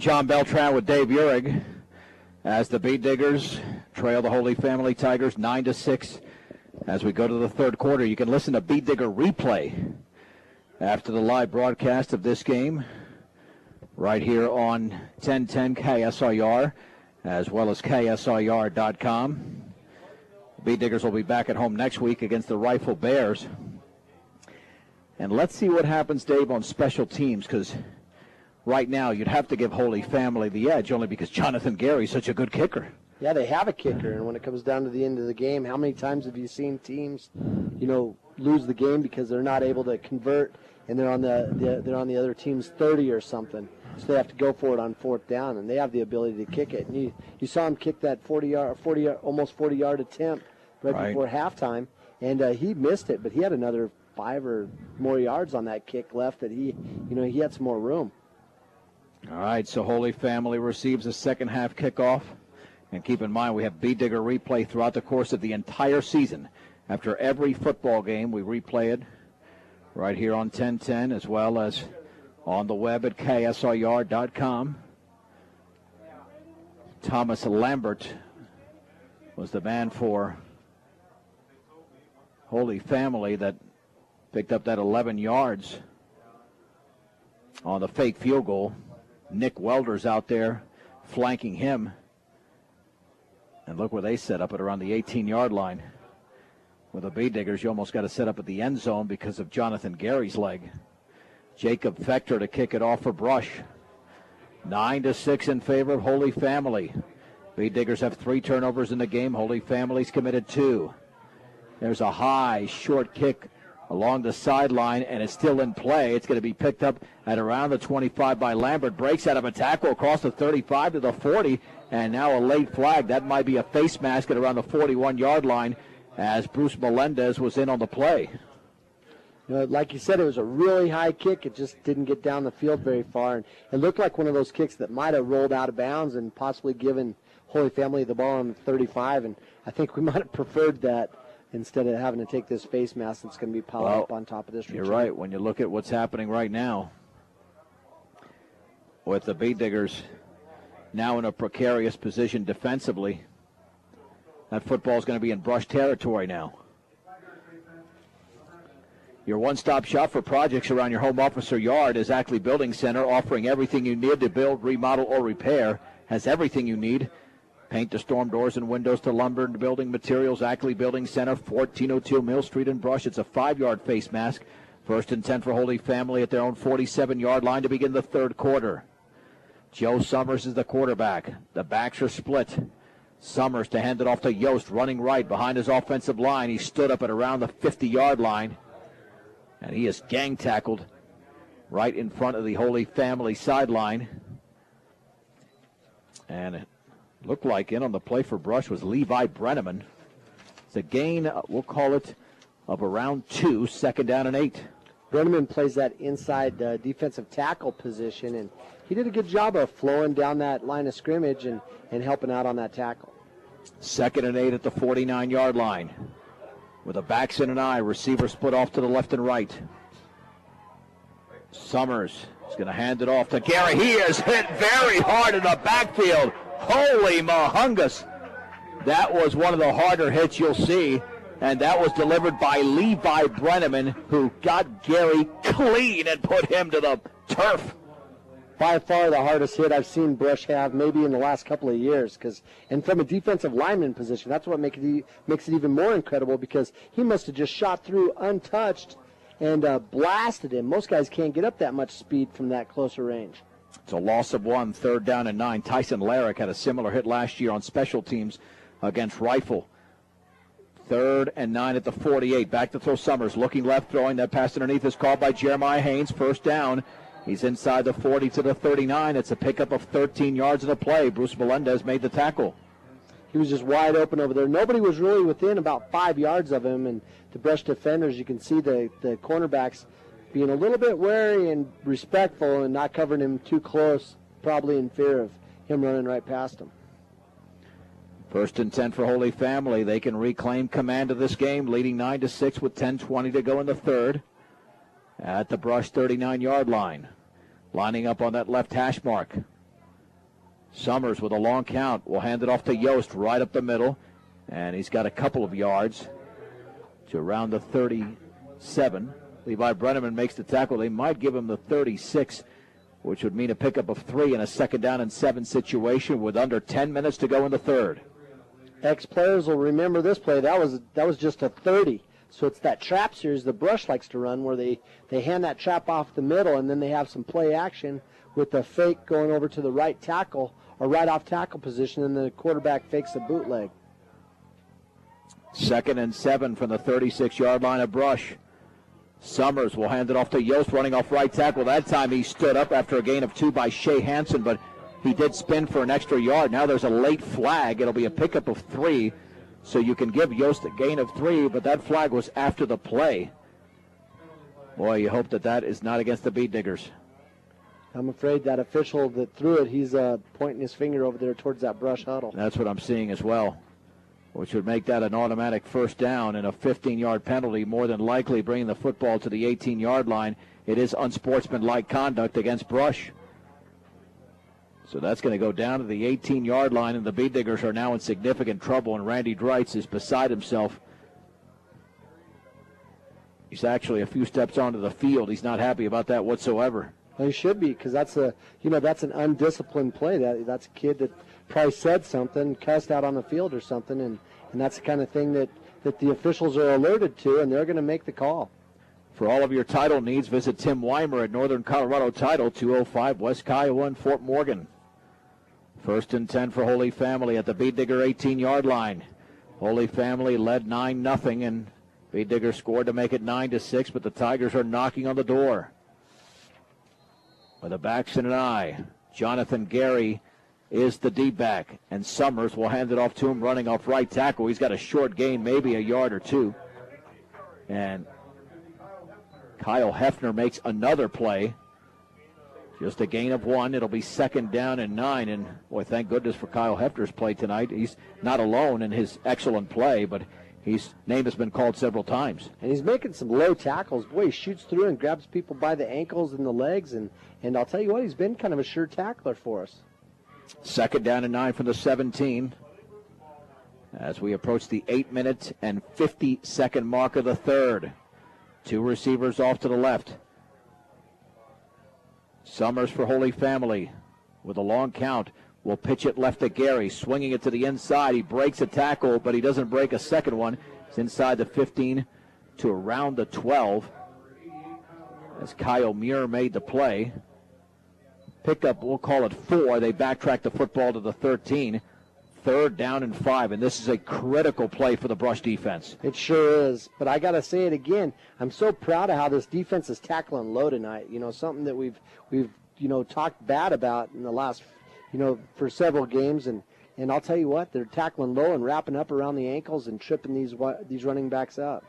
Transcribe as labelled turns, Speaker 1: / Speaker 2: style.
Speaker 1: John Beltran with Dave Urig as the Bead Diggers trail the Holy Family Tigers 9-6 as we go to the third quarter. You can listen to Bead Digger replay after the live broadcast of this game right here on 1010 KSIR as well as KSIR.com. Bead Diggers will be back at home next week against the Rifle Bears. And let's see what happens, Dave, on special teams, because right now you'd have to give Holy Family the edge only because Jonathan Gary's such a good kicker.
Speaker 2: Yeah, they have a kicker, and when it comes down to the end of the game, how many times have you seen teams, lose the game because they're not able to convert, and they're on the other team's 30 or something, so they have to go for it on fourth down, and they have the ability to kick it. And you saw him kick that almost 40-yard attempt right before halftime, and he missed it, but he had another 5 or more yards on that kick left that he had some more room.
Speaker 1: All right, so Holy Family receives a second half kickoff. And keep in mind, we have Bead Digger replay throughout the course of the entire season. After every football game, we replay it right here on 1010 as well as on the web at KSIR.com. Thomas Lambert was the man for Holy Family that picked up that 11 yards on the fake field goal. Nick Welder's out there flanking him. And look where they set up at around the 18-yard line. With the Bead Diggers, you almost got to set up at the end zone because of Jonathan Gary's leg. Jacob Fector to kick it off for Brush. 9-6 in favor of Holy Family. Bead Diggers have 3 turnovers in the game. Holy Family's committed 2. There's a high, short kick along the sideline, and it's still in play. It's going to be picked up at around the 25 by Lambert. Breaks out of a tackle across the 35 to the 40, and now a late flag. That might be a face mask at around the 41-yard line as Bruce Melendez was in on the play.
Speaker 2: Like you said, it was a really high kick. It just didn't get down the field very far. And it looked like one of those kicks that might have rolled out of bounds and possibly given Holy Family the ball on the 35. And I think we might have preferred that instead of having to take this face mask that's going to be piled up on top of this.
Speaker 1: You're right. When you look at what's happening right now with the Bead Diggers now in a precarious position defensively, that football is going to be in Brush territory now. Your one-stop shop for projects around your home office or yard is Ackley Building Center, offering everything you need to build, remodel, or repair. Has everything you need. Paint to storm doors and windows to lumber and building materials. Ackley Building Center, 1402 Mill Street in Brush. It's a 5-yard face mask. 1st and 10 for Holy Family at their own 47-yard line to begin the third quarter. Joe Summers is the quarterback. The backs are split. Summers to hand it off to Yost, running right behind his offensive line. He stood up at around the 50-yard line, and he is gang tackled right in front of the Holy Family sideline. And it looked like in on the play for Brush was Levi Brenneman. It's a gain, we'll call it, of around 2, 2nd down and 8.
Speaker 2: Brenneman plays that inside defensive tackle position, and he did a good job of flowing down that line of scrimmage and helping out on that tackle.
Speaker 1: 2nd and 8 at the 49-yard line. With the backs in an eye, receiver split off to the left and right. Summers is going to hand it off to Gary. He is hit very hard in the backfield. Holy mahungus. That was one of the harder hits you'll see, and that was delivered by Levi Brenneman, who got Gary clean and put him to the turf.
Speaker 2: By far the hardest hit I've seen Brush have maybe in the last couple of years. And from a defensive lineman position, that's what makes it even more incredible, because he must have just shot through untouched and blasted him. Most guys can't get up that much speed from that closer range.
Speaker 1: It's a loss of 1, 3rd down and 9. Tyson Larrick had a similar hit last year on special teams against Rifle. 3rd and 9 at the 48. Back to throw Summers. Looking left, throwing. That pass underneath is called by Jeremiah Haynes. 1st down. He's inside the 40 to the 39. It's a pickup of 13 yards in the play. Bruce Melendez made the tackle.
Speaker 2: He was just wide open over there. Nobody was really within about 5 yards of him. And the Brush defenders, you can see the cornerbacks being a little bit wary and respectful and not covering him too close, probably in fear of him running right past him.
Speaker 1: 1st and 10 for Holy Family. They can reclaim command of this game, leading 9-6 with 10:20 to go in the third. At the Brush 39-yard line. Lining up on that left hash mark. Summers with a long count will hand it off to Yost right up the middle, and he's got a couple of yards to around the 37. Levi Brenneman makes the tackle. They might give him the 36, which would mean a pickup of 3 in a 2nd down and 7 situation with under 10 minutes to go in the third.
Speaker 2: Ex-players will remember this play. That was just a 30. So it's that trap series the Brush likes to run where they hand that trap off the middle, and then they have some play action with the fake going over to the right tackle or right off tackle position, and the quarterback fakes the bootleg.
Speaker 1: 2nd and 7 from the 36-yard line of Brush. Summers will hand it off to Yost running off right tackle. That time he stood up after a gain of 2 by Shea Hansen, but he did spin for an extra yard. Now there's a late flag. It'll be a pickup of 3, so you can give Yost a gain of 3, but that flag was after the play. Boy, you hope that is not against the Beet Diggers.
Speaker 2: I'm afraid that official that threw it, he's pointing his finger over there towards that Brush huddle.
Speaker 1: That's what I'm seeing as well, which would make that an automatic 1st down and a 15-yard penalty, more than likely bringing the football to the 18-yard line. It is unsportsmanlike conduct against Brush. So that's going to go down to the 18-yard line, and the Beet Diggers are now in significant trouble, and Randy Dreitz is beside himself. He's actually a few steps onto the field. He's not happy about that whatsoever.
Speaker 2: Well, he should be, because that's an undisciplined play. That's a kid that probably said something, cussed out on the field or something, and that's the kind of thing that the officials are alerted to, and they're going to make the call.
Speaker 1: For all of your title needs, visit Tim Weimer at Northern Colorado Title, 205 West Kiowa in Fort Morgan. 1st and 10 for Holy Family at the Beet Digger 18-yard line. Holy Family led 9-0, and Beet Digger scored to make it 9-6, but the Tigers are knocking on the door. With the backs in an eye, Jonathan Gary is the D-back, and Summers will hand it off to him running off right tackle. He's got a short gain, maybe a yard or 2. And Kyle Hefner makes another play. Just a gain of 1. It'll be 2nd down and 9. And, boy, thank goodness for Kyle Hefner's play tonight. He's not alone in his excellent play, but his name has been called several times.
Speaker 2: And he's making some low tackles. Boy, he shoots through and grabs people by the ankles and the legs. And I'll tell you what, he's been kind of a sure tackler for us.
Speaker 1: 2nd down and 9 from the 17. As we approach the 8-minute and 50-second mark of the third. 2 receivers off to the left. Summers for Holy Family with a long count. Will pitch it left to Gary, swinging it to the inside. He breaks a tackle, but he doesn't break a second one. It's inside the 15 to around the 12. As Kyle Muir made the play. Pickup, we'll call it 4. They backtrack the football to the 13. 3rd down and 5, and this is a critical play for the Brush defense.
Speaker 2: It sure is, but I got to say it again. I'm so proud of how this defense is tackling low tonight. You know, something that we've talked bad about in the last, for several games, and I'll tell you what, they're tackling low and wrapping up around the ankles and tripping these running backs up.